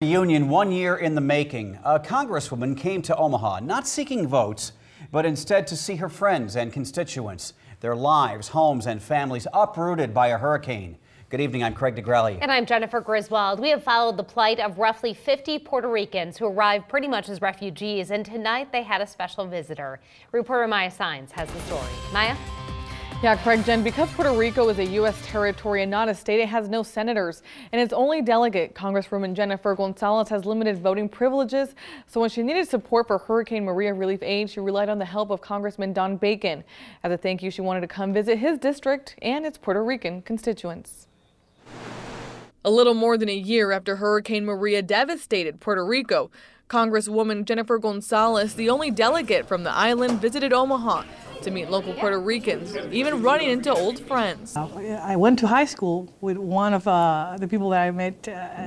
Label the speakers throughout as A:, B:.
A: Reunion 1 year in the making. A congresswoman came to Omaha not seeking votes, but instead to see her friends and constituents, their lives, homes, and families uprooted by a hurricane. Good evening, I'm Craig DeGrelli.
B: And I'm Jennifer Griswold. We have followed the plight of roughly 50 Puerto Ricans who arrived pretty much as refugees, and tonight they had a special visitor. Reporter Maya Sines has the story. Maya?
C: Yeah, Craig, Jen, because Puerto Rico is a U.S. territory and not a state, it has no senators. And its only delegate, Congresswoman Jennifer Gonzalez, has limited voting privileges. So when she needed support for Hurricane Maria relief aid, she relied on the help of Congressman Don Bacon. As a thank you, she wanted to come visit his district and its Puerto Rican constituents. A little more than a year after Hurricane Maria devastated Puerto Rico, Congresswoman Jennifer Gonzalez, the only delegate from the island, visited Omaha to meet local Puerto Ricans, even running into old friends.
D: I went to high school with one of the people that I met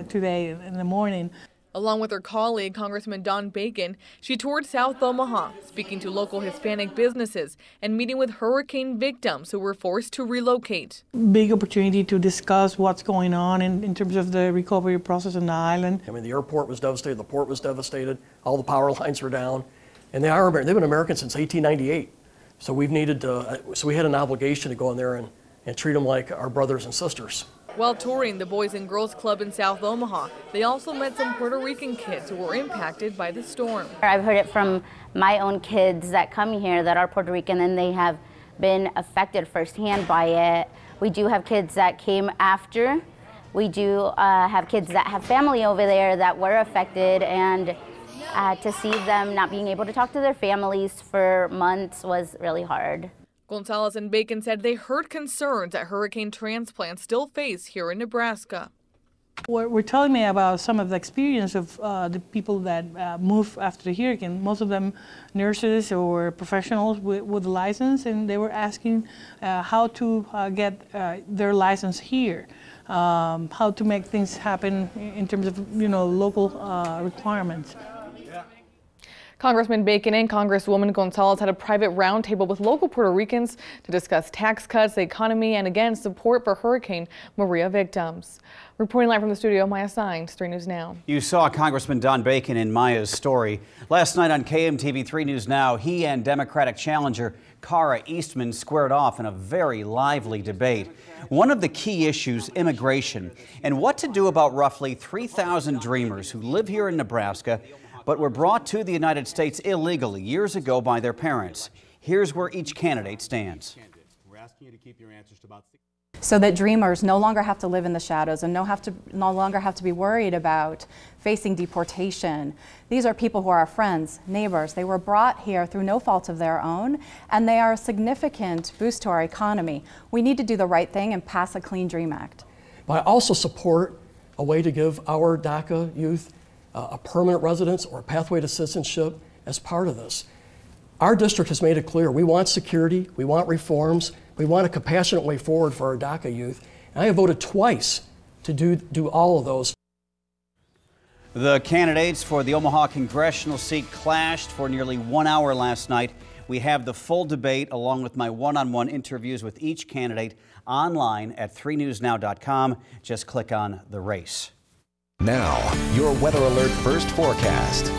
D: today in the morning.
C: Along with her colleague, Congressman Don Bacon, she toured South Omaha, speaking to local Hispanic businesses and meeting with hurricane victims who were forced to relocate.
D: Big opportunity to discuss what's going on in terms of the recovery process on the island.
E: I mean, the airport was devastated, the port was devastated, all the power lines were down, and they've been Americans since 1898. So we had an obligation to go in there and treat them like our brothers and sisters.
C: While touring the Boys and Girls Club in South Omaha, they also met some Puerto Rican kids who were impacted by the storm.
F: I've heard it from my own kids that come here that are Puerto Rican, and they have been affected firsthand by it. We do have kids that came after. We do have kids that have family over there that were affected, and to see them not being able to talk to their families for months was really hard.
C: Gonzalez and Bacon said they heard concerns that hurricane transplants still face here in Nebraska.
D: We're telling me about some of the experience of the people that moved after the hurricane. Most of them nurses or professionals with a license, and they were asking how to get their license here, how to make things happen in terms of local requirements.
C: Congressman Bacon and Congresswoman Gonzalez had a private roundtable with local Puerto Ricans to discuss tax cuts, the economy, and again, support for Hurricane Maria victims. Reporting live from the studio, Maya Sines, 3 News Now.
A: You saw Congressman Don Bacon in Maya's story. Last night on KMTV 3 News Now, he and Democratic challenger Cara Eastman squared off in a very lively debate. One of the key issues, immigration, and what to do about roughly 3,000 Dreamers who live here in Nebraska but were brought to the United States illegally years ago by their parents. Here's where each candidate stands.
G: We're asking you to keep your answers to about
H: so that Dreamers no longer have to live in the shadows and no longer have to be worried about facing deportation. These are people who are our friends, neighbors. They were brought here through no fault of their own, and they are a significant boost to our economy. We need to do the right thing and pass a Clean Dream Act.
E: But I also support a way to give our DACA youth a permanent residence or a pathway to citizenship as part of this. Our district has made it clear we want security, we want reforms, we want a compassionate way forward for our DACA youth. And I have voted twice to do all of those.
A: The candidates for the Omaha congressional seat clashed for nearly 1 hour last night. We have the full debate along with my one-on-one interviews with each candidate online at 3newsnow.com. Just click on the race.
I: Now, your Weather Alert First Forecast.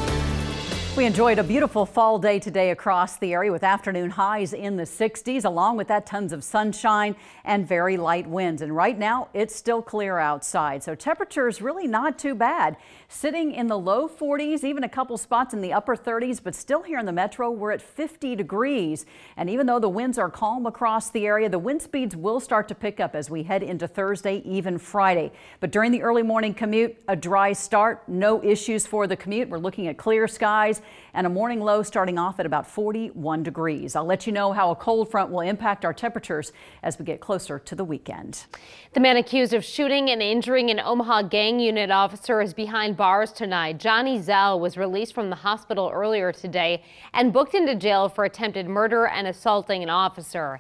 J: We enjoyed a beautiful fall day today across the area with afternoon highs in the 60s. Along with that, tons of sunshine and very light winds. And right now, it's still clear outside. So temperatures really not too bad. Sitting in the low 40s, even a couple spots in the upper 30s, but still here in the metro, we're at 50 degrees. And even though the winds are calm across the area, the wind speeds will start to pick up as we head into Thursday, even Friday. But during the early morning commute, a dry start, no issues for the commute. We're looking at clear skies and a morning low starting off at about 41 degrees. I'll let you know how a cold front will impact our temperatures as we get closer to the weekend.
B: The man accused of shooting and injuring an Omaha gang unit officer is behind bars tonight. Johnny Zell was released from the hospital earlier today and booked into jail for attempted murder and assaulting an officer.